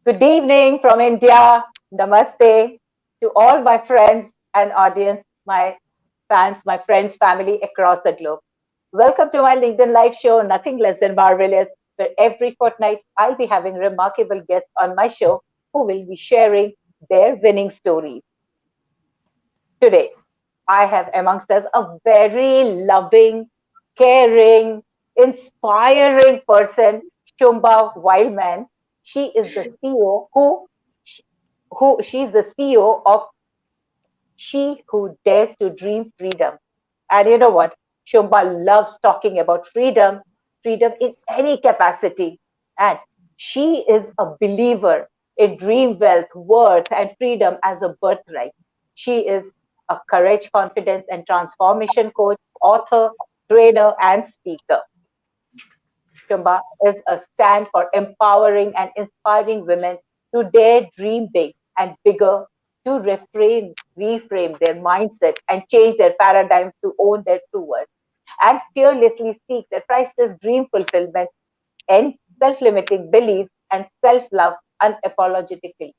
Good evening from India. Namaste to all my friends and audience, my fans, my friends, family across the globe. Welcome to my LinkedIn live show, Nothing Less Than Marvelous, where every fortnight I'll be having remarkable guests on my show who will be sharing their winning stories. Today, I have amongst us a very loving, caring, inspiring person, Shumba Wileman. She is the CEO who she's the CEO of She Who Dares to Dream Freedom. And you know what? Shumba loves talking about freedom, freedom in any capacity. And she is a believer in dream wealth, worth, and freedom as a birthright. She is a courage, confidence, and transformation coach, author, trainer, and speaker. Shumba is a stand for empowering and inspiring women to dare dream big and bigger, to reframe their mindset and change their paradigm to own their true worth and fearlessly seek their priceless dream fulfillment and self-limiting beliefs and self-love unapologetically.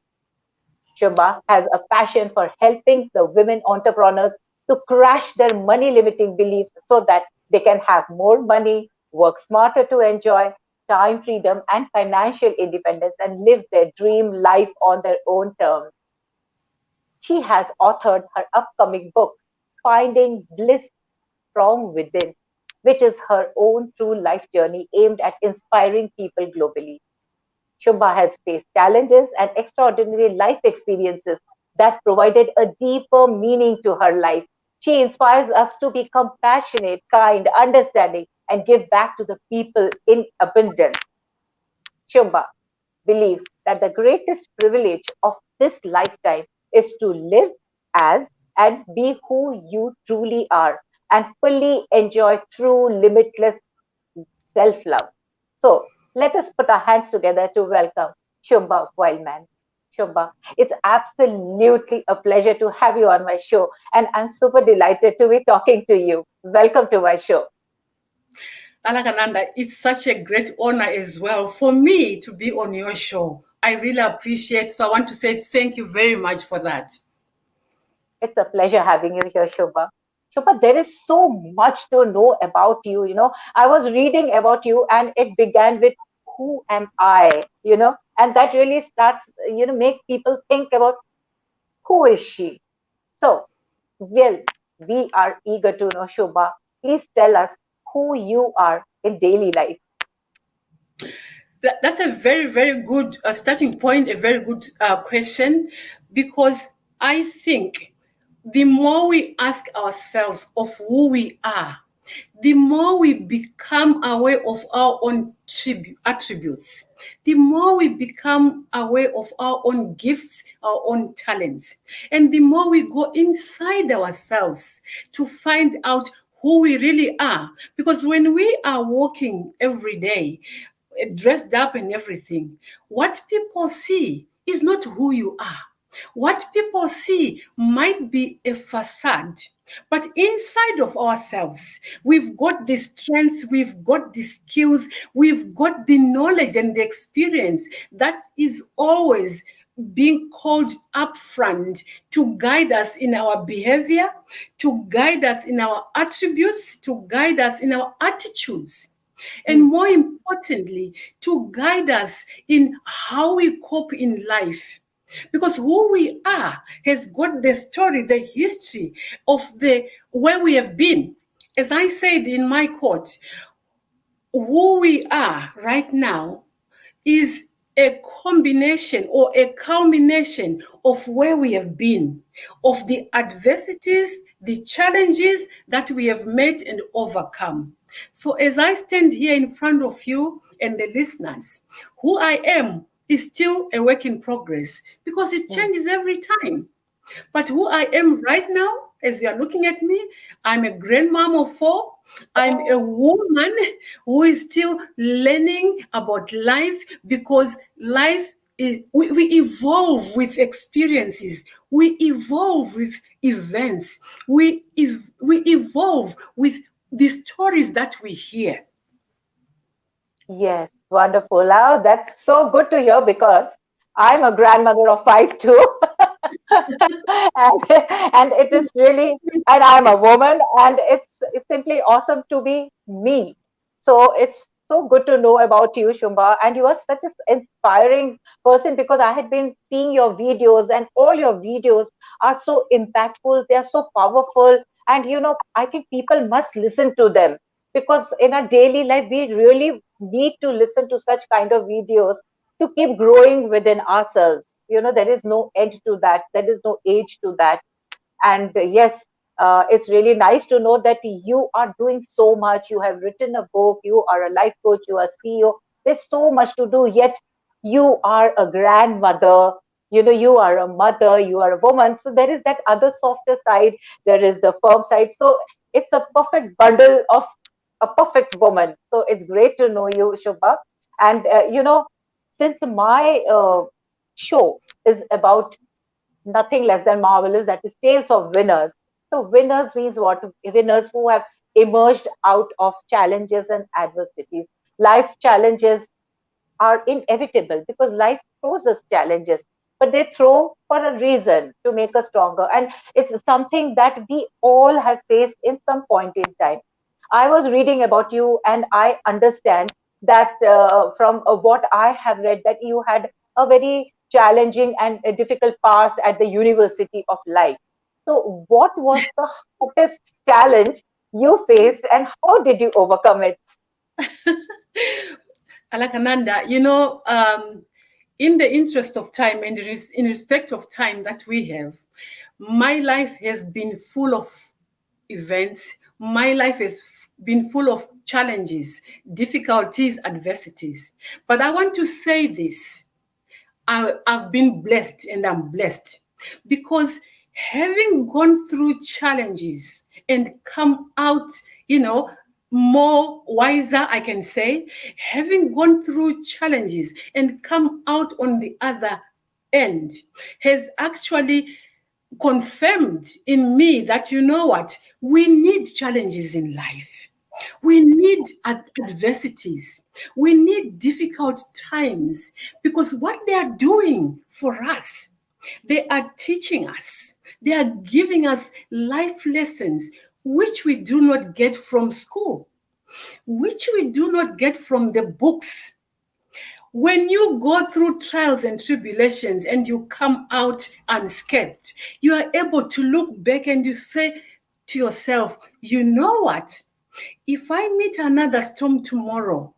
Shumba has a passion for helping the women entrepreneurs to crush their money limiting beliefs so that they can have more money, work smarter to enjoy time freedom and financial independence and live their dream life on their own terms. She has authored her upcoming book, Finding Bliss from Within, which is her own true life journey aimed at inspiring people globally. Shubha has faced challenges and extraordinary life experiences that provided a deeper meaning to her life. She inspires us to be compassionate, kind, understanding, and give back to the people in abundance. Shubha believes that the greatest privilege of this lifetime is to live as and be who you truly are and fully enjoy true, limitless self love. So let us put our hands together to welcome Shumba Wileman. Shumba, it's absolutely a pleasure to have you on my show, and I'm super delighted to be talking to you. Welcome to my show. Alakananda, it's such a great honor as well for me to be on your show. I really appreciate. So I want to say thank you very much for that. It's a pleasure having you here, Shobha. Shobha, there is so much to know about you. I was reading about you and it began with who am I, and that really starts, makes people think about who is she. So, well, we are eager to know, Shobha. Please tell us who you are in daily life. That's a very, very good starting point, a very good question, because I think the more we ask ourselves of who we are, the more we become aware of our own attributes, the more we become aware of our own gifts, our own talents, and the more we go inside ourselves to find out who we really are. Because when we are walking every day, dressed up and everything, what people see is not who you are. What people see might be a facade, but inside of ourselves, we've got the strengths, we've got the skills, we've got the knowledge and the experience that is always being called up front to guide us in our behavior, to guide us in our attributes, to guide us in our attitudes, and Hmm. more importantly, to guide us in how we cope in life. Because who we are has got the story, the history of the where we have been. As I said in my quote, who we are right now is a combination or a culmination of where we have been, of the adversities, the challenges that we have met and overcome. So, as I stand here in front of you and the listeners, who I am is still a work in progress because it Hmm. changes every time. But who I am right now, as you are looking at me, I'm a grandmom of four. I'm a Oh, woman who is still learning about life because life is, we evolve with experiences, we evolve with events, we evolve with the stories that we hear. yes, wonderful. Oh, that's so good to hear because I'm a grandmother of five too. and, and it is really, and I'm a woman, and it's simply awesome to be me. So it's so good to know about you, Shumba, and you are such an inspiring person, because I had been seeing your videos, and all your videos are so impactful, they are so powerful, and I think people must listen to them, because in our daily life we really need to listen to such kind of videos to keep growing within ourselves. There is no end to that, there is no age to that. And yes, it's really nice to know that you are doing so much. You have written a book, you are a life coach, you are CEO. There's so much to do, yet you are a grandmother. You are a mother, you are a woman. So there is that other softer side, there is the firm side. So it's a perfect bundle of a perfect woman. So it's great to know you, Shubha. And since my show is about nothing less than marvelous, that is tales of winners. So winners means what? Winners who have emerged out of challenges and adversities. Life challenges are inevitable, because life throws us challenges, but they throw for a reason, to make us stronger. And it's something that we all have faced in some point in time. I was reading about you, and I understand that from what I have read, that you had a very challenging and a difficult past at the University of Life. So, what was the hardest challenge you faced, and how did you overcome it? Alakananda, in the interest of time and in respect of time that we have, my life has been full of events. My life has been full of challenges, difficulties, adversities. But I want to say this: I've been blessed, and I'm blessed because having gone through challenges and come out, more wiser, I can say, having gone through challenges and come out on the other end has actually confirmed in me that, you know what, we need challenges in life. We need adversities. We need difficult times, because what they are doing for us, they are teaching us, they are giving us life lessons which we do not get from school, which we do not get from the books. When you go through trials and tribulations and you come out unscathed, you are able to look back and you say to yourself, you know what? If I meet another storm tomorrow,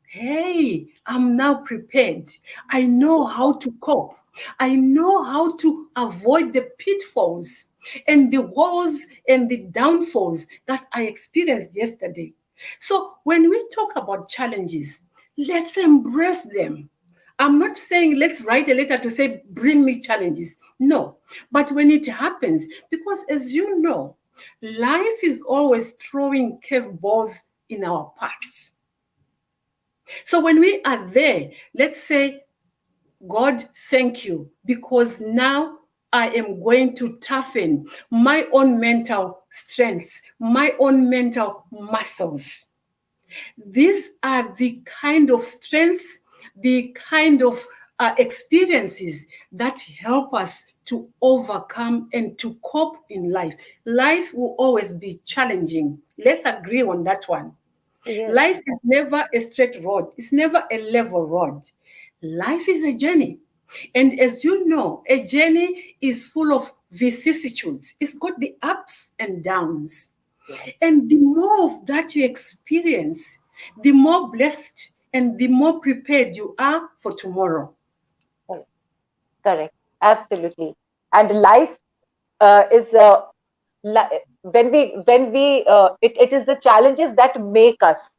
hey, I'm now prepared. I know how to cope. I know how to avoid the pitfalls and the walls and the downfalls that I experienced yesterday. So, when we talk about challenges, let's embrace them. I'm not saying let's write a letter to say, bring me challenges. No. But when it happens, because as you know, life is always throwing curveballs in our paths. So when we are there, let's say, God, thank you, because now I am going to toughen my own mental strengths, my own mental muscles. These are the kind of strengths, the kind of experiences that help us to overcome and to cope in life. Life will always be challenging. Let's agree on that one. Yes. Life is never a straight road, it's never a level road. Life is a journey. And as you know, a journey is full of vicissitudes, it's got the ups and downs. Yes. And the more of that you experience, the more blessed and the more prepared you are for tomorrow. Correct. Correct. Absolutely. And life is it is the challenges that make us.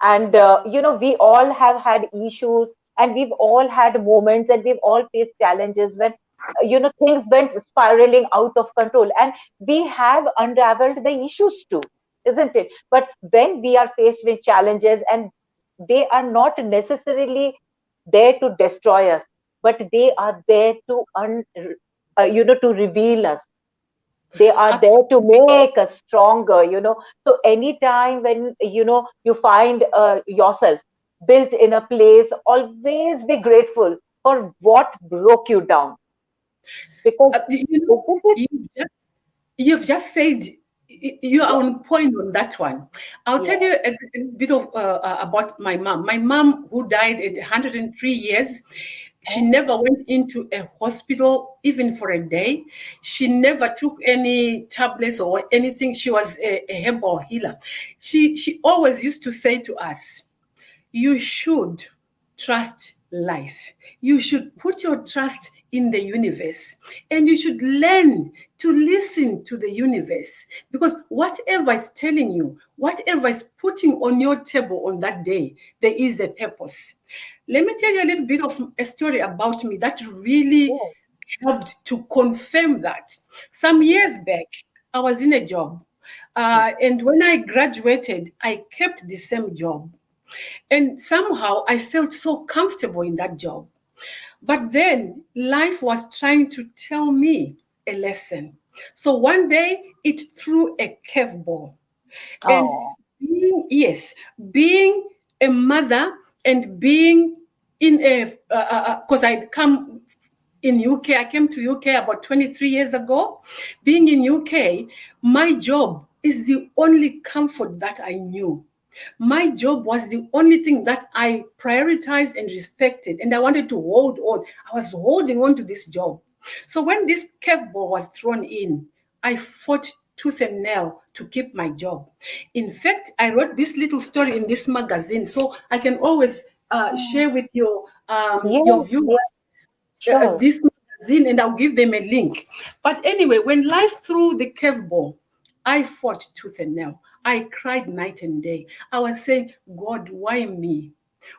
And we all have had issues, and we've all had moments, and we've all faced challenges when things went spiraling out of control, and we have unraveled the issues too, isn't it? But when we are faced with challenges, and they are not necessarily there to destroy us, but they are there to to reveal us. They are there to make us stronger. So anytime when you find yourself built in a place, always be grateful, or what broke you down? Because You know, isn't it? you've just said you are Yeah, on point on that one. I'll tell yeah. you a bit of about my mom. My mom, who died at 103 years, she Oh, never went into a hospital even for a day. She never took any tablets or anything. She was a herbal healer. She always used to say to us, you should trust life. You should put your trust in the universe, and you should learn to listen to the universe, because whatever is telling you, whatever is putting on your table on that day, there is a purpose. Let me tell you a little bit of a story about me that really yeah. helped to confirm that. Some years back, I was in a job, and when I graduated, I kept the same job. And somehow I felt so comfortable in that job. But then life was trying to tell me a lesson. So one day it threw a curveball. And Oh, yes, being a mother and being in a, because I'd come in UK, I came to UK about 23 years ago. Being in UK, my job is the only comfort that I knew. My job was the only thing that I prioritized and respected, and I wanted to hold on. I was holding on to this job. So when this curveball was thrown in, I fought tooth and nail to keep my job. In fact, I wrote this little story in this magazine, so I can always oh. share with your Yes, viewers yes, sure. this magazine, and I'll give them a link. But anyway, when life threw the curveball, I fought tooth and nail. I cried night and day. I was saying, God, why me?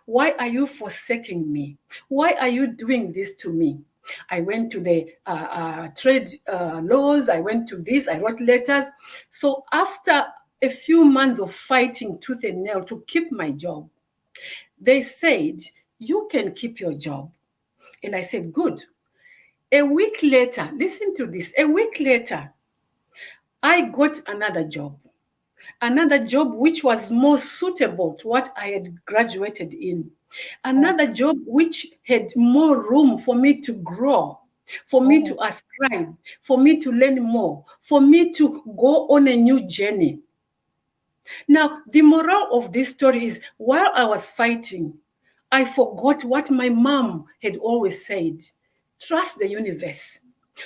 Why are you forsaking me? Why are you doing this to me? I went to the trade laws. I went to this. I wrote letters. So after a few months of fighting tooth and nail to keep my job, they said, you can keep your job. And I said, good. A week later, listen to this. A week later, I got another job which was more suitable to what I had graduated in, Oh, another job which had more room for me to grow, for me oh, to ascribe, for me to learn more, for me to go on a new journey. Now, the moral of this story is, while I was fighting, I forgot what my mom had always said: trust the universe.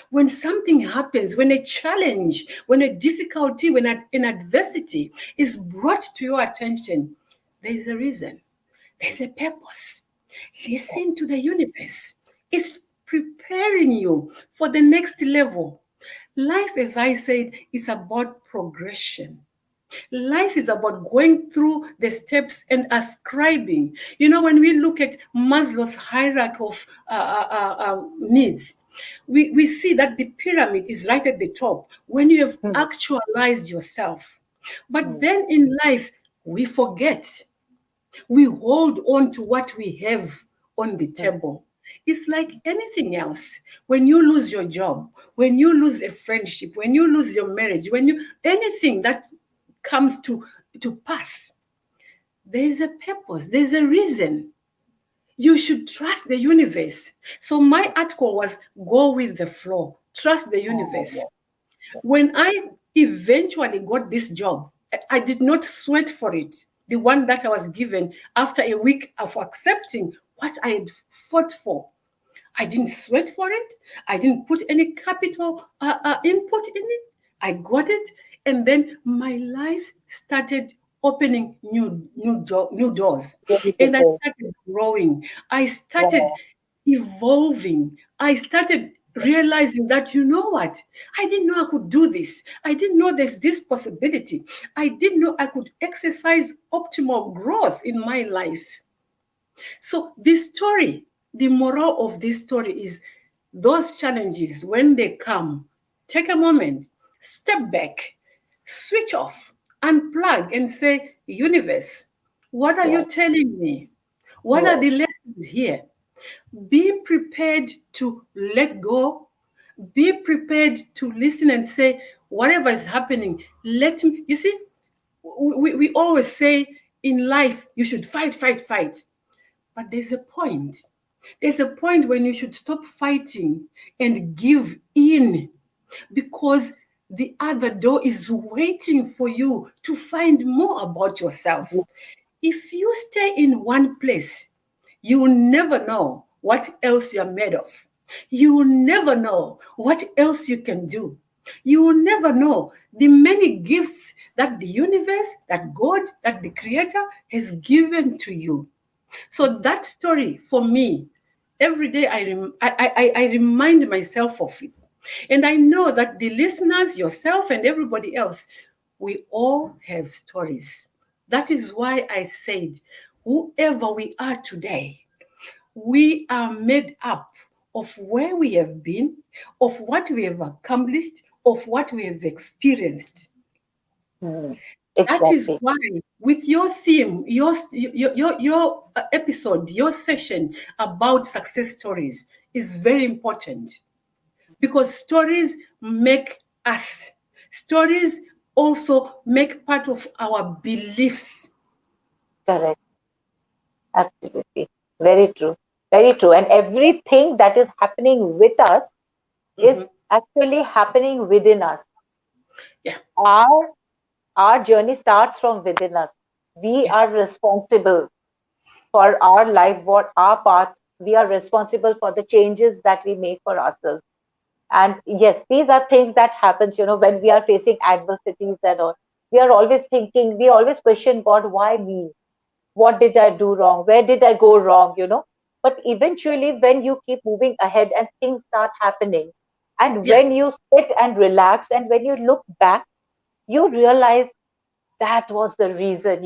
When something happens, when a challenge, when a difficulty, when an adversity is brought to your attention, there is a reason, there's a purpose. Listen to the universe. It's preparing you for the next level. Life, as I said, is about progression. Life is about going through the steps and ascribing. You know, when we look at Maslow's hierarchy of needs, we see that the pyramid is right at the top when you have mm, actualized yourself. But mm, then in life, we forget. We hold on to what we have on the mm, table. It's like anything else. When you lose your job, when you lose a friendship, when you lose your marriage, when you anything that comes to pass, there is a purpose, there's a reason. You should trust the universe. So my article was go with the flow, trust the oh, universe. yes, When I eventually got this job, I did not sweat for it. The one that I was given after a week of accepting what I had fought for. I didn't sweat for it. I didn't put any capital input in it. I got it, and then my life started opening new doors, and I beautiful. started growing. I started Wow. evolving. I started realizing that, you know what, I didn't know I could do this. I didn't know there's this possibility. I didn't know I could exercise optimal growth in my life. So this story, the moral of this story is, those challenges, when they come, take a moment, step back, switch off, unplug, and say, universe, what are you Yes, telling me? What are yes, the lessons here? Be prepared to let go. Be prepared to listen and say, whatever is happening, let me. You see, we always say in life, you should fight, fight, fight. But there's a point. There's a point when you should stop fighting and give in, because the other door is waiting for you to find more about yourself. If you stay in one place, you will never know what else you're made of. You will never know what else you can do. You will never know the many gifts that the universe, that God, that the Creator has given to you. So that story for me, every day I remind myself of it. And I know that the listeners, yourself, and everybody else, we all have stories. That is why I said, whoever we are today, we are made up of where we have been, of what we have accomplished, of what we have experienced. Mm, That is exactly. why, with your theme, your episode, your session about success stories is very important, because stories make us. Stories also make part of our beliefs. Correct. Absolutely. Very true. Very true. And everything that is happening with us is Mhm. actually happening within us. Yeah. Our our journey starts from within us. We are Yes. responsible for our life, what our path. We are responsible for the changes that we make for ourselves. And yes, these are things that happens, when we are facing adversities and all. We are always thinking, we always question God, why me? What did I do wrong? Where did I go wrong? But eventually, when you keep moving ahead and things start happening, and Yeah. when you sit and relax, and when you look back, you realize that was the reason.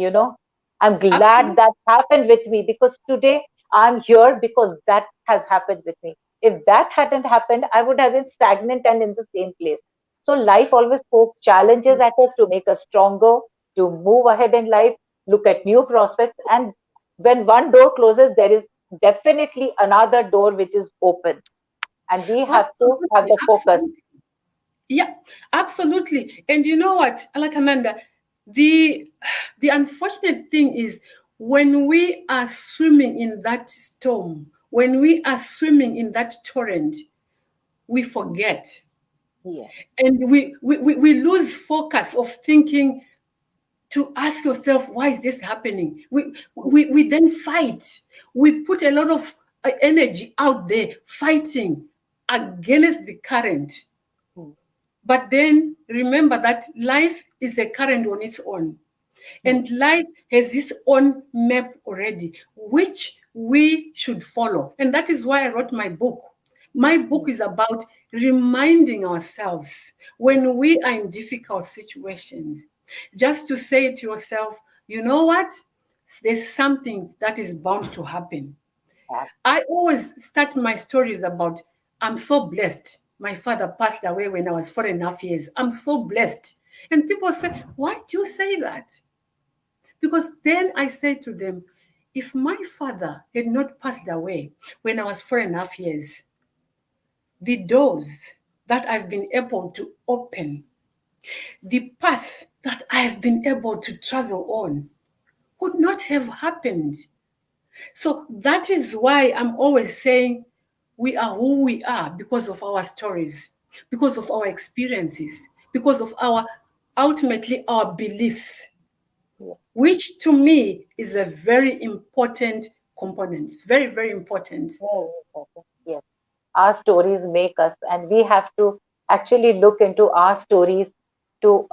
I'm glad Absolutely. that happened with me, because today I'm here because that has happened with me. If that hadn't happened, I would have been stagnant and in the same place. So life always pokes challenges at us to make us stronger, to move ahead in life, look at new prospects. And when one door closes, there is definitely another door which is open, and we have to have Absolutely. the focus. Absolutely. Yeah, absolutely. And you know what, like Amanda, the the unfortunate thing is, when we are swimming in that storm, when we are swimming in that torrent, we forget, Yeah. and we lose focus of thinking, to ask yourself, why is this happening? We then fight. We put a lot of energy out there fighting against the current. Mm, But then remember that life is a current on its own. mm, And life has its own map already, which we should follow. And that is why I wrote my book. My book mm, is about reminding ourselves when we are in difficult situations, just to say to yourself, you know what? There's something that is bound to happen. yeah. I always start my stories about, I'm so blessed. My father passed away when I was 4.5 years. I'm so blessed. And people say, why do you say that? Because then I say to them, if my father had not passed away when I was 4.5 years, the doors that I've been able to open, the path that I have been able to travel on would not have happened. So that is why I'm always saying we are who we are because of our stories, because of our experiences, because of our, ultimately, our beliefs, Yeah. which to me is a very important component. Very, very important. Very important. Yes. Our stories make us, and we have to actually look into our stories to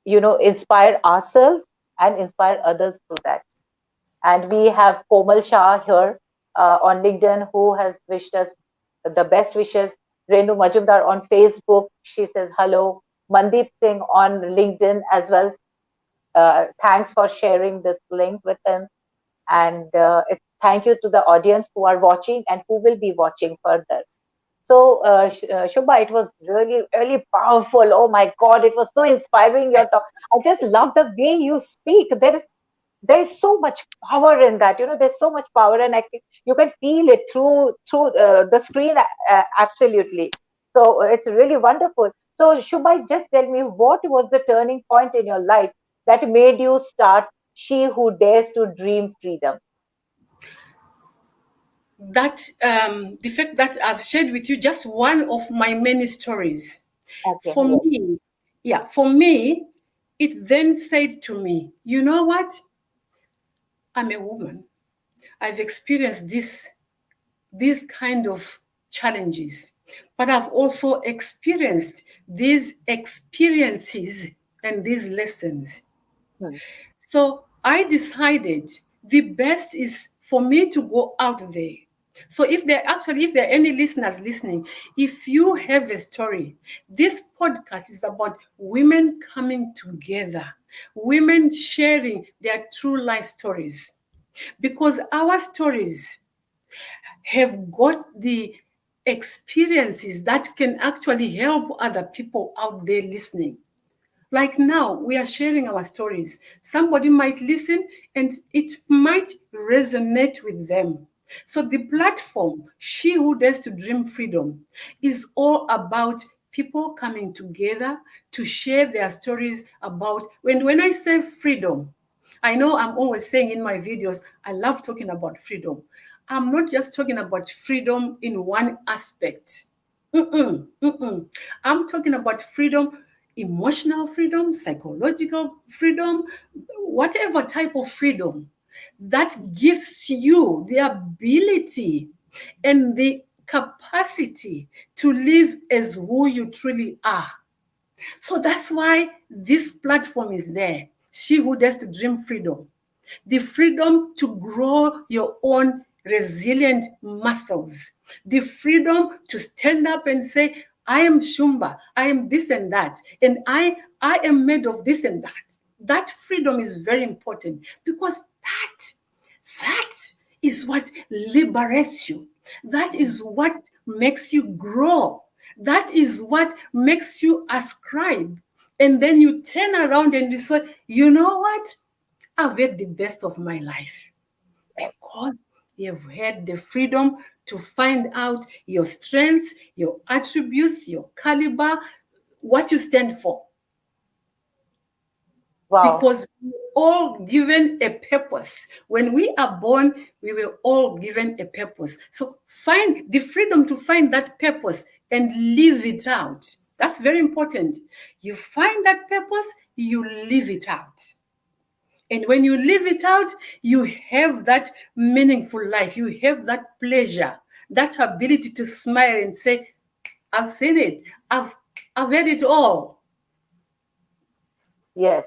inspire ourselves and inspire others through that. And we have Komal Shah here on LinkedIn, who has wished us the best wishes. Renu Majumdar on Facebook, she says hello. Mandeep Singh on LinkedIn as well, thanks for sharing this link with him. And thank you to the audience who are watching and who will be watching further. So, Shubha, it was really, really powerful. Oh my God, it was so inspiring. Your talk. I just love the way you speak. There is so much power in that. There's so much power, and you can feel it through the screen. Absolutely. So it's really wonderful. So, Shubha, just tell me, what was the turning point in your life that made you start She Who Dares to Dream Freedom? the fact that I've shared with you just one of my many stories. Okay. For Yes. me, yeah, for me, it then said to me, you know what? I'm a woman. I've experienced these kind of challenges, but I've also experienced these experiences and these lessons. Hmm. So I decided the best is for me to go out there. So if there are any listeners listening, if you have a story, this podcast is about women coming together, women sharing their true life stories. Because our stories have got the experiences that can actually help other people out there listening. Like now, we are sharing our stories. Somebody might listen and it might resonate with them. So, the platform, She Who Dares to Dream Freedom, is all about people coming together to share their stories about. When I say freedom, I know I'm always saying in my videos, I love talking about freedom. I'm not just talking about freedom in one aspect. Mm-mm, mm-mm. I'm talking about freedom, emotional freedom, psychological freedom, whatever type of freedom that gives you the ability and the capacity to live as who you truly are. So that's why this platform is there. She Who Dares to Dream Freedom. The freedom to grow your own resilient muscles. The freedom to stand up and say, I am Shumba, I am this and that, and I am made of this and that. That freedom is very important because that is what liberates you. That is what makes you grow. That is what makes you ascribe. And then you turn around and you say, you know what? I've had the best of my life because you've had the freedom to find out your strengths, your attributes, your caliber, what you stand for. Wow. Because we're all given a purpose. When we are born, we were all given a purpose. So find the freedom to find that purpose and live it out. That's very important. You find that purpose, you live it out. And when you live it out, you have that meaningful life. You have that pleasure, that ability to smile and say, I've seen it. I've had it all. Yes.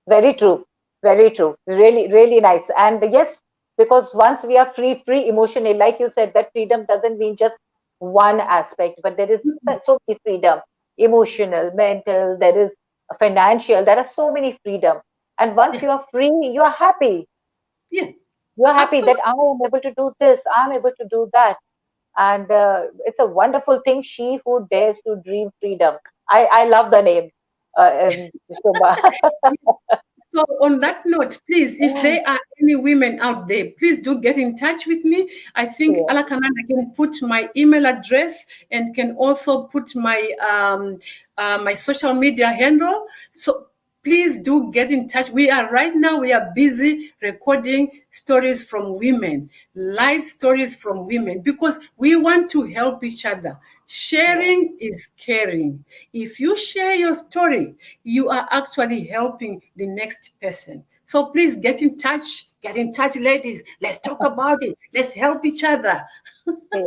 Very true. Very true. Really, really nice. And yes, because once we are free emotionally, like you said, that freedom doesn't mean just one aspect, but there is so many freedom, emotional, mental, there is financial, there are so many freedom. And once Yeah, you are free, you are happy. yeah, You are happy that I absolutely. am able to do this, I'm able to do that. And it's a wonderful thing. She who dares to dream freedom. I love the name, Shobha. So, on that note, please, if there are any women out there, please do get in touch with me. I think Yeah. Alakananda can put my email address and can also put my social media handle. So please do get in touch. We are busy recording stories from women, life stories from women, because we want to help each other. Yeah. Sharing is caring. If you share your story, you are actually helping the next person. So please get in touch. Get in touch, ladies. Let's talk about it. Let's help each other. Yeah.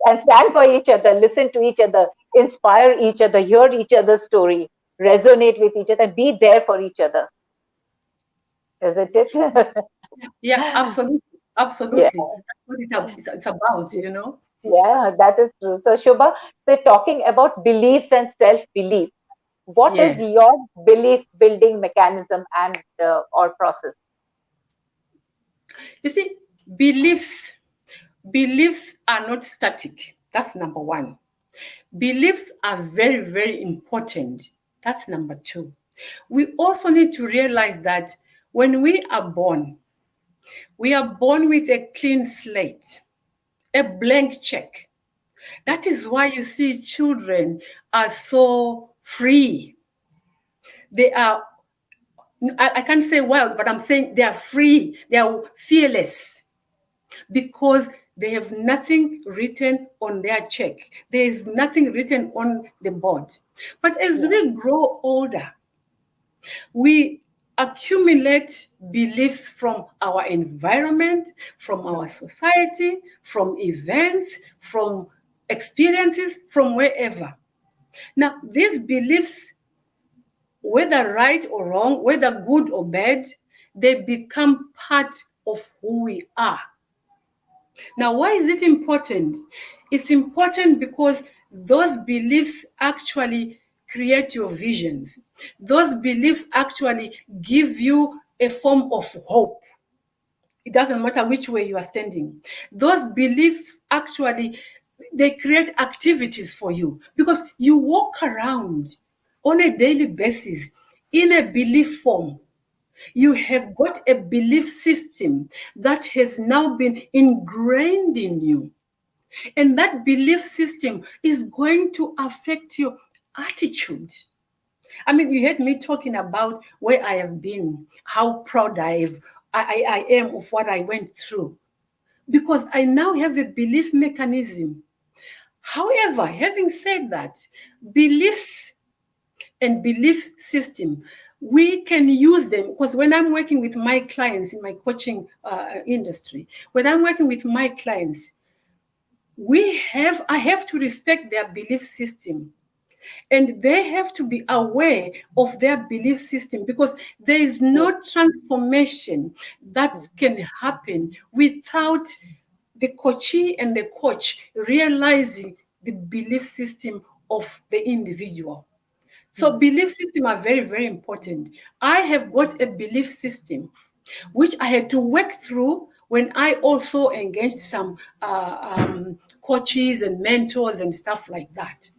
And stand for each other, listen to each other, inspire each other, hear each other's story, resonate with each other, be there for each other, isn't it? Yeah, absolutely. Yeah, Absolutely. That's what it's about. yeah, that is true. So, Shubha, so talking about beliefs and self belief, what is Yes. your belief building mechanism and or process? You see, beliefs beliefs are not static. That's number one. Beliefs are very, very important. That's number two. We also need to realize that when we are born with a clean slate, a blank check. That is why you see children are so free. They are, I can't say wild, but I'm saying they are free, they are fearless because They have nothing written on their check. There is nothing written on the board. But as Yeah. we grow older, we accumulate beliefs from our environment, from our Mm. society, from events, from experiences, from wherever. Now, these beliefs, whether right or wrong, whether good or bad, they become part of who we are. Now, why is it important? It's important because those beliefs actually create your visions. Those beliefs actually give you a form of hope. It doesn't matter which way you are standing. Those beliefs actually, they create activities for you because you walk around on a daily basis in a belief form. You have got a belief system that has now been ingrained in you. And that belief system is going to affect your attitude. I mean, you heard me talking about where I have been, how proud I am of what I went through, because I now have a belief mechanism. However, having said that, beliefs and belief system, we can use them because when I'm working with my clients in my coaching industry, when I'm working with my clients, I have to respect their belief system, and they have to be aware of their belief system because there is Yes. no transformation that Mm. can happen without the coachee and the coach realizing the belief system of the individual. So Mm. belief system are very, very important. I have got a belief system which I had to work through when I also engaged some coaches and mentors and stuff like that.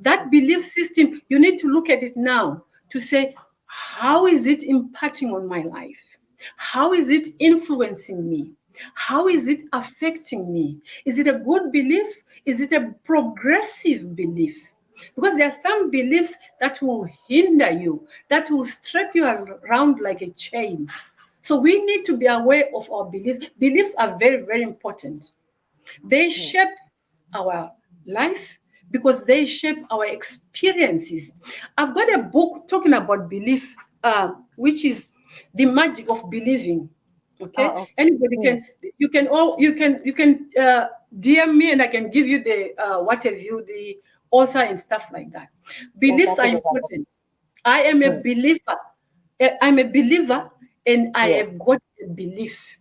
That belief system, you need to look at it now to say, how is it impacting on my life? How is it influencing me? How is it affecting me? Is it a good belief? Is it a progressive belief? Because there are some beliefs that will hinder you, that will strap you around like a chain. So we need to be aware of our beliefs. Beliefs are very, very important. They Mm. shape our life because they shape our experiences. I've got a book talking about belief, which is The Magic of Believing. Okay, Oh, anybody okay. can, you can DM me and I can give you the what have you, the author and stuff like that. Yes, Beliefs that are will be wonderful. important. I am a Mm. believer. I'm a believer and I Yes. have got a belief.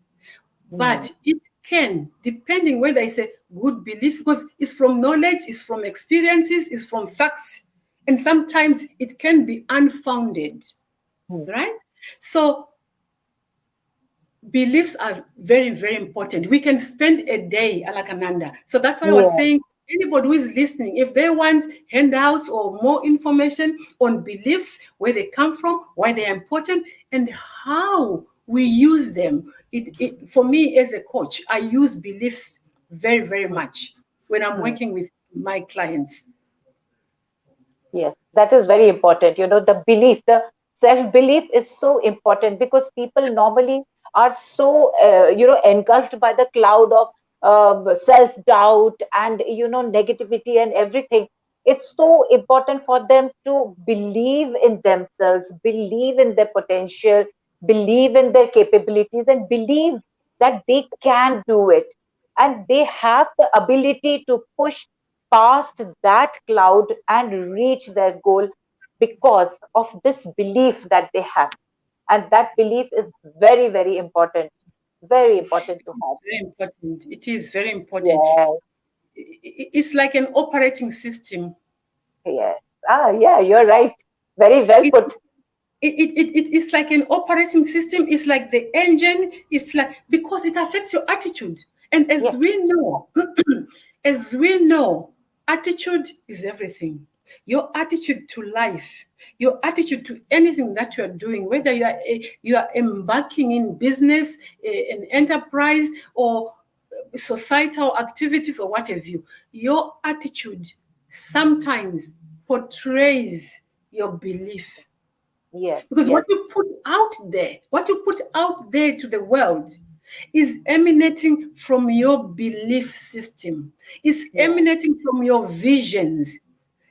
Mm. But it can, depending whether it's a good belief, because it's from knowledge, it's from experiences, it's from facts, and sometimes it can be unfounded, Mm. right? So beliefs are very, very important. We can spend a day, Alakananda. So that's why I was Yes. saying, anybody who is listening, if they want handouts or more information on beliefs, where they come from, why they are important, and how we use them. For me as a coach, I use beliefs very, very Mm. much when I'm Mm. working with my clients. Yes, that is very important. The belief, the self belief is so important because people normally are so, engulfed by the cloud of self doubt and, negativity and everything. It's so important for them to believe in themselves, believe in their potential, believe in their capabilities, and believe that they can do it. And they have the ability to push past that cloud and reach their goal because of this belief that they have. And that belief is very, very important to have. Very important. It is very important. Yes, It's like an operating system. yes. Ah, yeah, you're right. Very well It, put. it's like an operating system. It's like the engine. It's like, because it affects your attitude. And as Yes, we know, as we know, attitude is everything. Your attitude to life, your attitude to anything that you are doing, whether you are embarking in business, an enterprise, or societal activities, or what have you, your attitude sometimes portrays your belief. yes, Because yes. what you put out there to the world, is emanating from your belief system, is Yeah. emanating from your visions,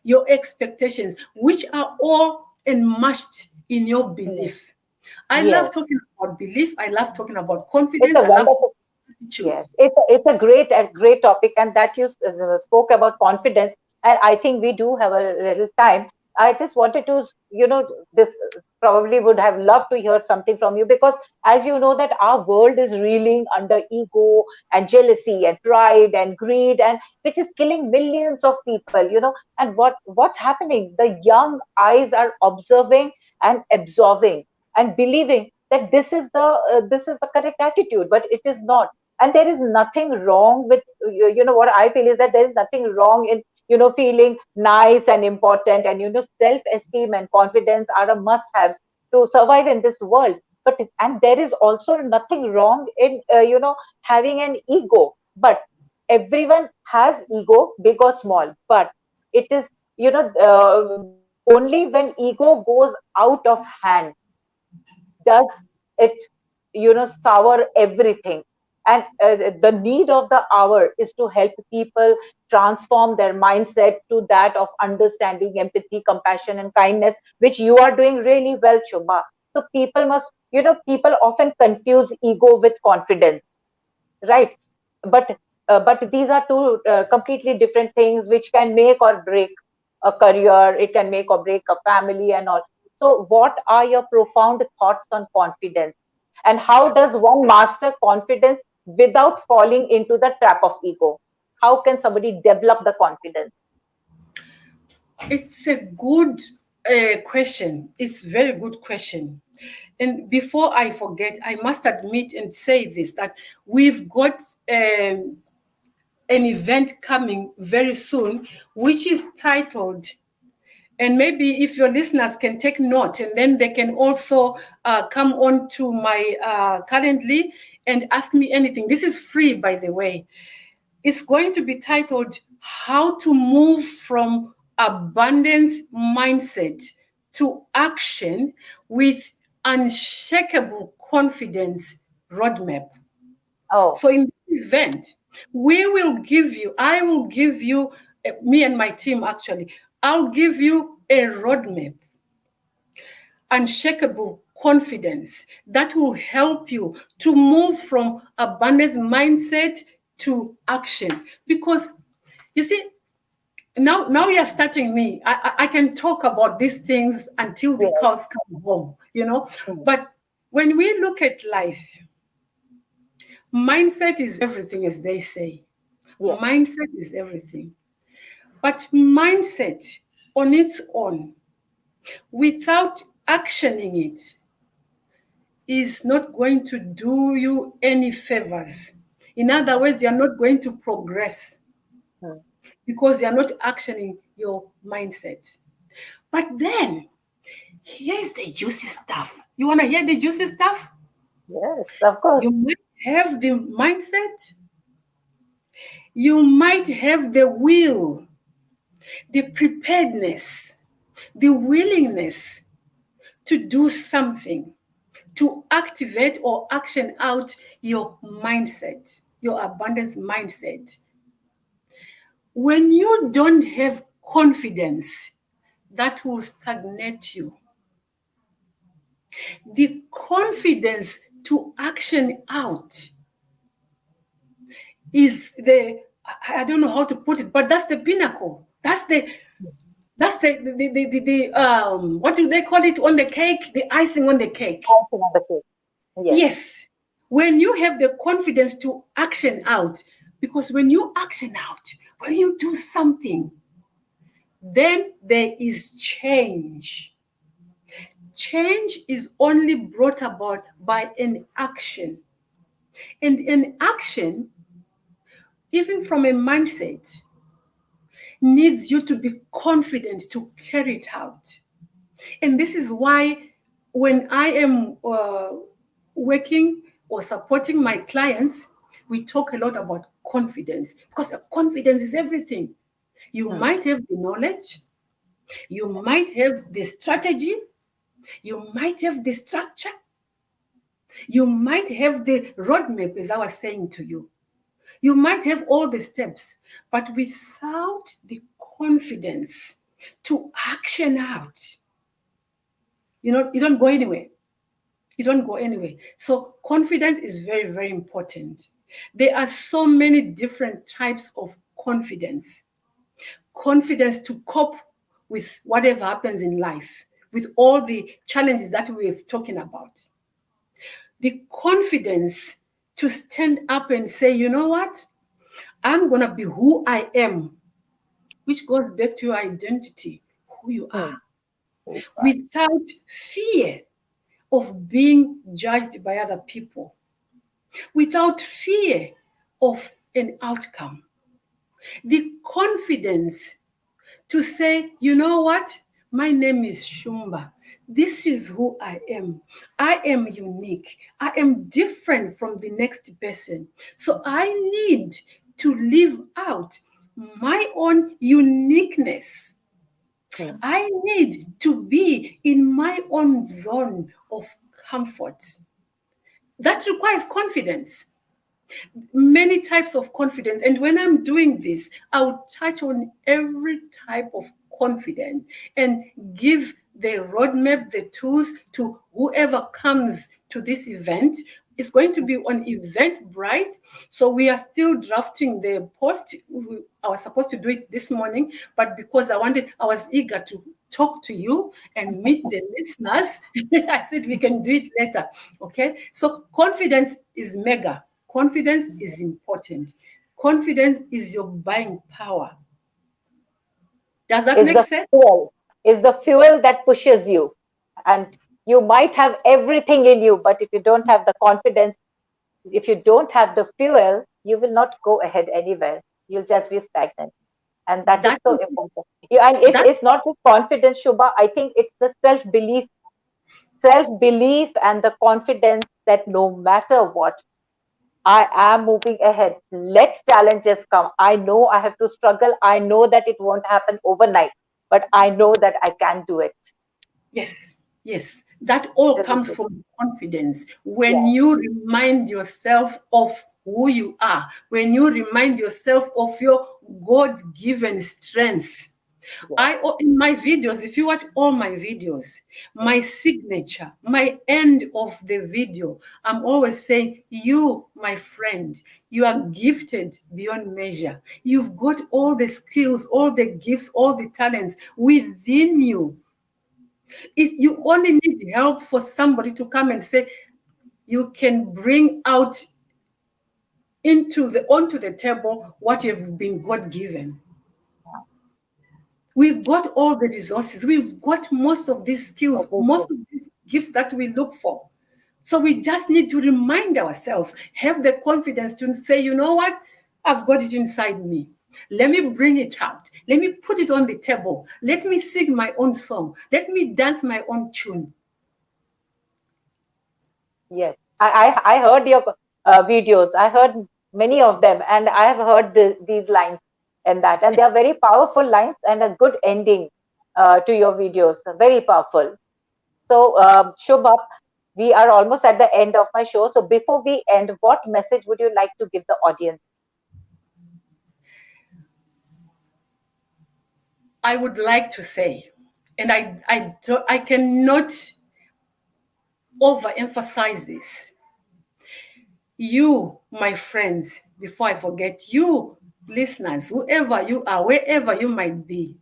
your expectations, which are all enmeshed in your Mm. belief. I Yes. love talking about belief. I love talking about It's confidence. a I love wonderful. attitude. Yes, it's a great topic, and that you spoke about confidence, and I think we do have a little time. I just wanted to, this probably would have loved to hear something from you, because as you know that our world is reeling under ego and jealousy and pride and greed, and which is killing millions of people. And what's happening? The young eyes are observing and absorbing and believing that this is the correct attitude, but it is not. And there is nothing wrong with, what I feel is that there is nothing wrong in, feeling nice and important, and self esteem and confidence are a must have to survive in this world. And there is also nothing wrong in, having an ego, but everyone has ego, big or small. But it is, only when ego goes out of hand does it, sour everything. And the need of the hour is to help people transform their mindset to that of understanding, empathy, compassion, and kindness, which you are doing really well, Shubha. So people often confuse ego with confidence, right? But but these are two completely different things, which can make or break a career. It can make or break a family and all. So what are your profound thoughts on confidence, and how does one master confidence without falling into the trap of ego? How can somebody develop the confidence? It's a good question. It's a very good question. And before I forget, I must admit and say this, that we've got an event coming very soon, which is titled, and maybe if your listeners can take note, and then they can also come on to my Calendly and ask me anything. This is free, by the way. It's going to be titled How to Move from Abundance Mindset to Action with Unshakable Confidence Roadmap. Oh, So in this event, I will give you, me and my team actually, I'll give you a roadmap, unshakable confidence that will help you to move from abundance mindset to action. Because you see, now you're starting me. I can talk about these things until the yes. cows come home. Mm, But when we look at life, mindset is everything, as they say. yes. Mindset is everything. But mindset on its own, without actioning it, is not going to do you any favors. In other words, you're not going to progress Mm, because you're not actioning your mindset. But then, here's the juicy stuff. You want to hear the juicy stuff? yes, of course. You might have the mindset, you might have the will, the preparedness, the willingness to do something, to activate or action out your mindset, your abundance mindset. When you don't have confidence, that will stagnate you. The confidence to action out is I don't know how to put it, but that's the pinnacle. That's the what do they call it on the cake? The icing on the cake. Also another case. Yes. Yes. When you have the confidence to action out, because when you action out, when you do something, then there is change. Change is only brought about by an action. And an action, even from a mindset, needs you to be confident to carry it out. And this is why when I am working or supporting my clients, we talk a lot about confidence, because confidence is everything. You Mm, might have the knowledge, you might have the strategy, you might have the structure, You might have the roadmap, as I was saying to you. You might have all the steps, but without the confidence to action out, you don't go anywhere. You don't go anywhere. So confidence is very, very important. There are so many different types of confidence. Confidence to cope with whatever happens in life, with all the challenges that we're talking about. The confidence to stand up and say, you know what? I'm going to be who I am, which goes back to your identity, who you are, Hmm. Oh, God. without fear of being judged by other people, without fear of an outcome. The confidence to say, you know what? My name is Shumba. This is who I am. I am unique. I am different from the next person. So I need to live out my own uniqueness. Hmm. I need to be in my own zone of comfort. That requires confidence, many types of confidence. And when I'm doing this, I'll touch on every type of confidence and give the roadmap, the tools to whoever comes to this event. It's going to be on Eventbrite. So we are still drafting the post. I was supposed to do it this morning, but because I was eager to talk to you and meet the listeners, I said we can do it later. Okay. So confidence is mega. Confidence is important. Confidence is your buying power. Does that Is make the sense? fuel, is the fuel that pushes you. And you might have everything in you, but if you don't have the confidence, if you don't have the fuel, you will not go ahead anywhere. You'll just be stagnant. And that is That so is important. Yeah, and that it's not with confidence, Shubha. I think it's the self belief and the confidence that no matter what, I am moving ahead. Let challenges come. I know I have to struggle. I know that it won't happen overnight, but I know that I can do it. Yes, yes. That all Isn't comes it? from confidence. When Yeah. you remind yourself of who you are, when you remind yourself of your God given strengths. Yeah. In my videos, if you watch all my videos, my signature, my end of the video, I'm always saying, you, my friend, you are gifted beyond measure. You've got all the skills, all the gifts, all the talents within you. If you only need help for somebody to come and say, you can bring out onto the table what you've been God given. We've got all the resources. We've got most of these skills, Everything. most of these gifts that we look for. So we just need to remind ourselves, have the confidence to say, you know what? I've got it inside me. Let me bring it out. Let me put it on the table. Let me sing my own song. Let me dance my own tune. Yes. I heard your videos. I heard many of them, and I have heard these lines and that. And they are very powerful lines and a good ending to your videos. Very powerful. So, Shubha, we are almost at the end of my show. So, before we end, what message would you like to give the audience? I would like to say, and I cannot overemphasize this. You, my friends, before I forget, you, listeners, whoever you are, wherever you might be,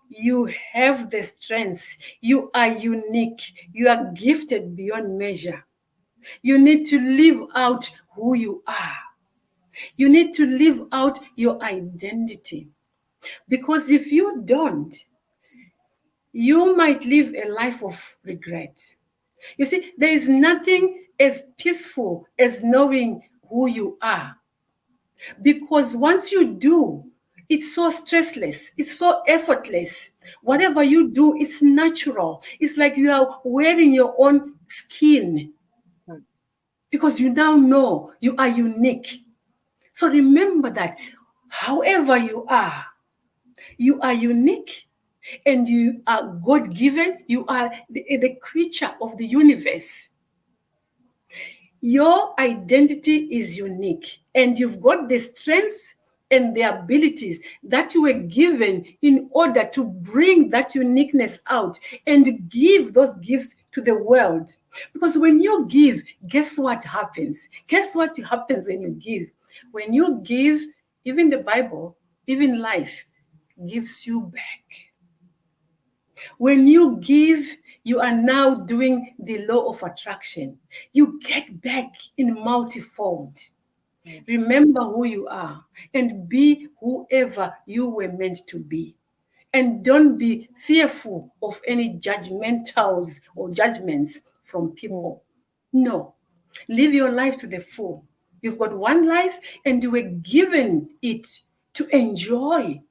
you have the strengths. You are unique. You are gifted beyond measure. You need to live out who you are. You need to live out your identity. Because if you don't, you might live a life of regret. You see, there is nothing as peaceful as knowing who you are. Because once you do, it's so stressless, it's so effortless. Whatever you do, it's natural. It's like you are wearing your own skin Hmm. because you now know you are unique. So remember that however you are unique and you are God given, you are the creature of the universe. Your identity is unique, and you've got the strengths and the abilities that you were given in order to bring that uniqueness out and give those gifts to the world. Because when you give, guess what happens? Guess what happens when you give? When you give, even the Bible, even life gives you back. When you give, you are now doing the law of attraction. You get back in multifold. Remember who you are and be whoever you were meant to be. And don't be fearful of any judgmentals or judgments from Hmm. people. No, live your life to the full. You've got one life and you were given it to enjoy,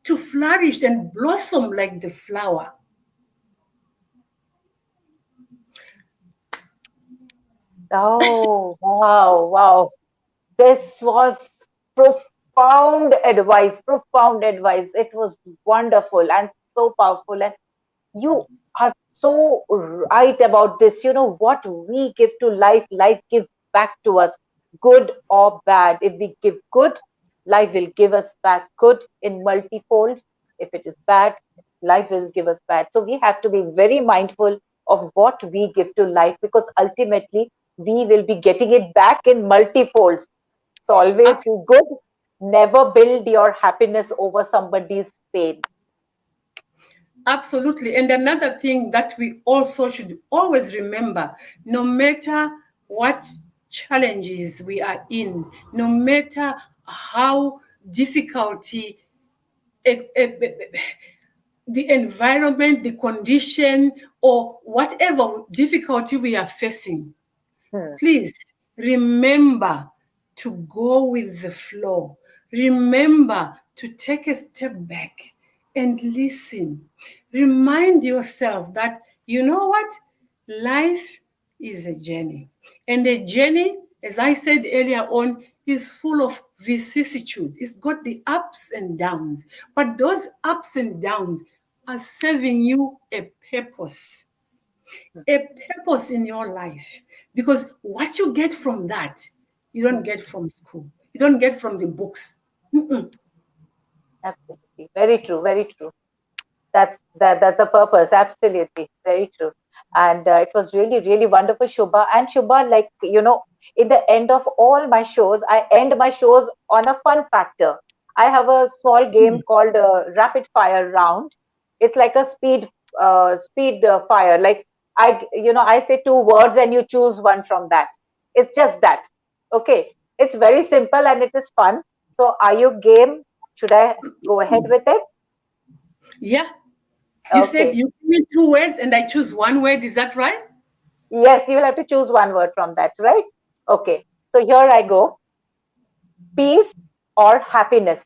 to flourish and blossom like the flower. Oh, wow, wow. This was profound advice. It was wonderful and so powerful. And you are so right about this. You know, what we give to life, life gives back to us, good or bad. If we give good, life will give us back good in multifolds. If it is bad, life will give us bad. So we have to be very mindful of what we give to life, because ultimately we will be getting it back in multifolds. So always be good. Never build your happiness over somebody's pain. Absolutely. And another thing that we also should always remember, no matter what challenges we are in, no matter how difficulty the environment, the condition, or whatever difficulty we are facing, Hmm. please remember to go with the flow. Remember to take a step back and listen. Remind yourself that, you know what? Life is a journey. And the journey, as I said earlier on, is full of vicissitudes. It's got the ups and downs. But those ups and downs are serving you a purpose, in your life, because what you get from that you don't Hmm. get from school, you don't get from the books. Mm-mm. Absolutely. Very true. Very true. That's a purpose. Absolutely. Very true. And it was really, really wonderful, Shubha. And Shubha, like, in the end of all my shows, I end my shows on a fun factor. I have a small game called Rapid Fire Round. It's like a speed fire. Like, I say two words and you choose one from that. It's just that. Okay. It's very simple and it is fun. So are you game? Should I go ahead with it? Yeah, you said Okay. you give me two words and I choose one word, is that right? Yes, you will have to choose one word from that, right? Okay. So here I go. Peace or happiness?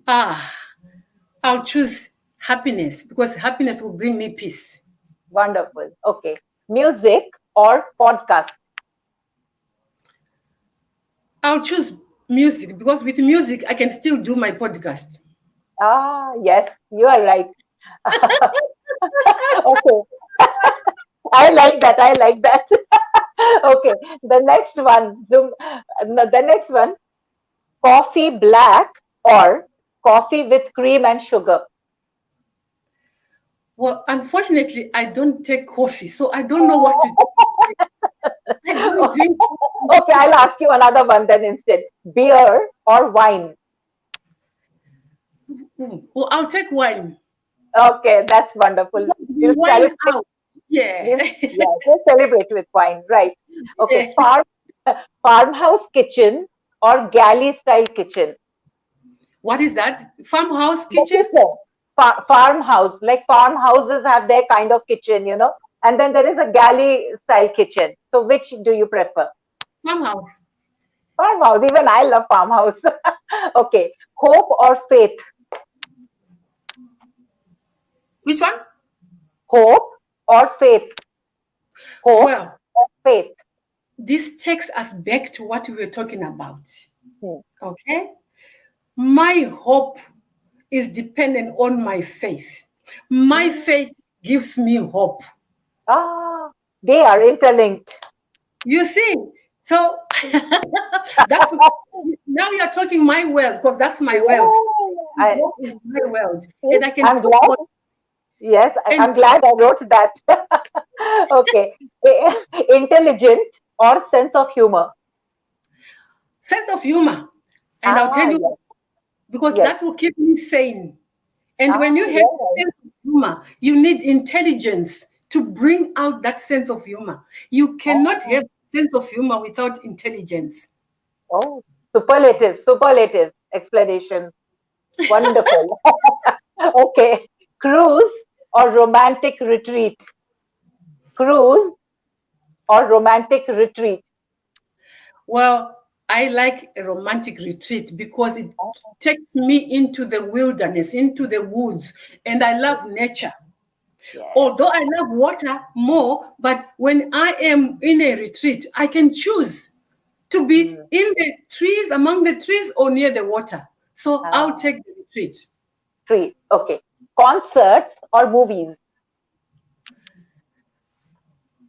Ah, I'll choose happiness because happiness will bring me peace. Wonderful. Okay. Music or podcast? I'll choose music because with music I can still do my podcast. Ah, yes, you are right. Okay. I like that. I like that. Okay. The next one. No, the next one. Coffee black or coffee with cream and sugar? Well, unfortunately I don't take coffee, so I don't know what to do. I don't drink coffee. Okay, I'll ask you another one then instead. Beer or wine? Well, I'll take wine. Okay, that's wonderful. We We'll wine celebrate. out. Yeah. We'll celebrate with wine, right? Okay, Yeah. farmhouse kitchen or galley style kitchen? What is that? Farmhouse The kitchen? kitchen, farmhouse, like farmhouses have their kind of kitchen, and then there is a galley style kitchen. So which do you prefer? Farmhouse. Farmhouse. Even I love farmhouse. Okay, hope or faith? Which one? Hope or faith? Hope Well, or faith? this takes us back to what we were talking about. Hmm. Okay? My hope is dependent on my faith. My Hmm. faith gives me hope. Ah, they are interlinked. You see, so that's now you are talking my world because that's my world. Yeah, Walk is my world, see, and I can I'm talk glad. about Yes, and I'm glad I wrote that. Okay. Intelligent or sense of humor? sense of humor. And I'll tell Ah, you yes, because yes. that will keep me sane. And Ah, when you have a yes. sense of humor, you need intelligence to bring out that sense of humor. You cannot Oh, have sense of humor without intelligence. oh, superlative explanation. Wonderful. Okay. Cruise or romantic retreat? Cruise or romantic retreat? Well, I like a romantic retreat because it Oh, takes me into the wilderness, into the woods, and I love nature. yes. Although I love water more, but when I am in a retreat, I can choose to be Mm. in the trees, among the trees, or near the water. So I'll Ah, take the retreat. treat. Okay. Concerts or movies?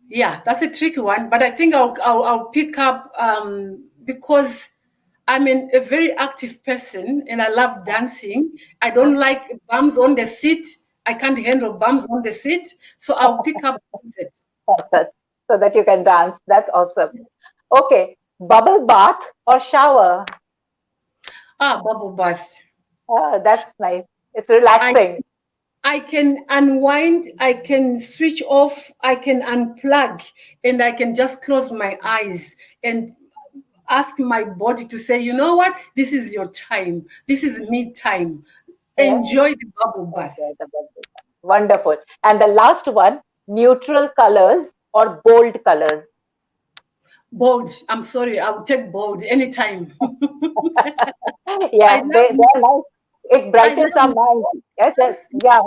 Yeah, that's a tricky one, but I think I'll pick up because I'm a very active person and I love dancing. I don't like bums on the seat. I can't handle bums on the seat, so I'll pick up concert. Concerts so that you can dance. That's awesome. Okay. Bubble bath or shower? Ah, bubble bath. Ah, that's nice. It's I relaxing. I can unwind, I can switch off, I can unplug, and I can just close my eyes and ask my body to say, you know what, this is your time. This is me time. Yeah. Enjoy the bubble bath. Enjoy the bubble bath. Wonderful. And the last one, neutral colors or bold colors? Bold. I'm sorry, I will take bold anytime. I Yeah, love they're nice. It I brightens our love mind. Yes, yes, yes. yeah.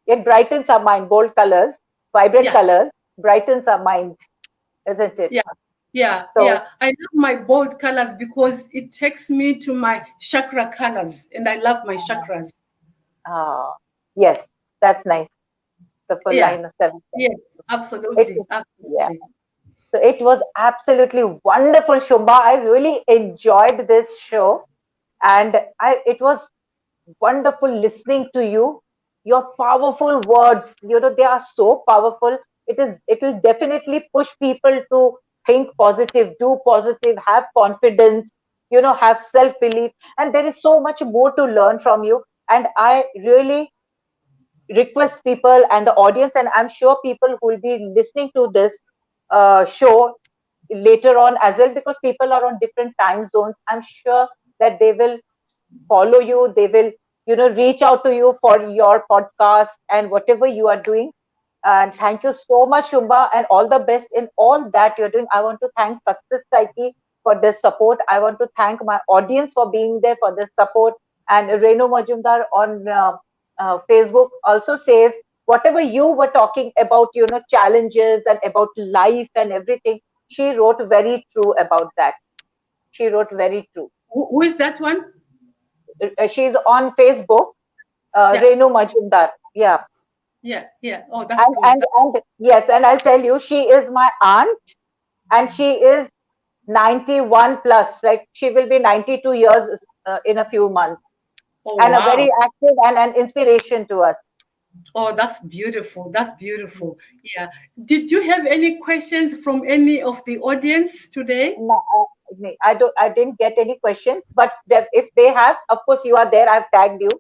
It brightens our mind. Bold colors, vibrant Yeah, colors, brightens our mind, isn't it? yeah, yeah, So, yeah. I love my bold colors because it takes me to my chakra colors, and I love my chakras. uh, yes, that's nice. The full Yeah, line of seven. yes, It, absolutely, yeah. absolutely. So it was absolutely wonderful, Shumba. I really enjoyed this show, and it was wonderful listening to you. Your powerful words, they are so powerful. It'll definitely push people to think positive, do positive, have confidence, have self-belief. And there is so much more to learn from you. And I really request people and the audience, and I'm sure people who will be listening to this show later on as well, because people are on different time zones. I'm sure that they will follow you, they will reach out to you for your podcast and whatever you are doing. And thank you so much, Shumba, and all the best in all that you're doing. I want to thank Success Psyche for this support. I want to thank my audience for being there for this support. And Renu Majumdar on Facebook also says whatever you were talking about, challenges and about life and everything, she wrote very true about that. She wrote very true. Who is that one? She's on Facebook, Yeah, Renu Majumdar. Yeah. yeah, yeah. Oh, that's And, good. and, and yes, and I'll tell you, she is my aunt and she is 91 plus. Like she will be 92 years in a few months, Oh, and a very wow. active and an inspiration to us. Oh, that's beautiful. That's beautiful. Yeah. Did you have any questions from any of the audience today? No, I didn't get any questions, but if they have, of course, you are there. I've tagged you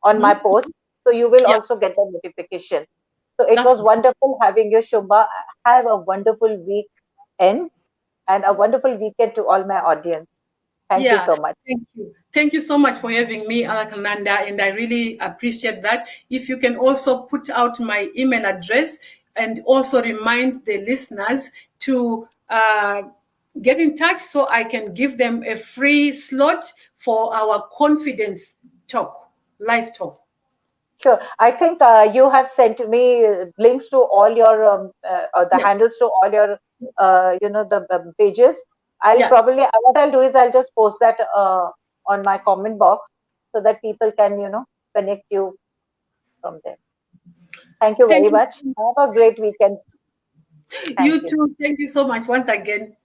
on my Mhm. post, so you will Yeah, also get the notification. So it that's was wonderful having you, Shumba. Have a wonderful weekend and a wonderful weekend to all my audience. Thank you yeah. so much. Thank you. Thank you so much for having me, Alakamanda, and I really appreciate that. If you can also put out my email address and also remind the listeners to get in touch so I can give them a free slot for our confidence talk, live talk. Sure. I think you have sent me links to all your the Yeah, handles to all your the pages. I'll yeah. probably what I'll do is I'll just post that on my comment box so that people can connect you from there. Thank you very Thank you. much. Have a great weekend. Thank You you. too. Thank you so much once again.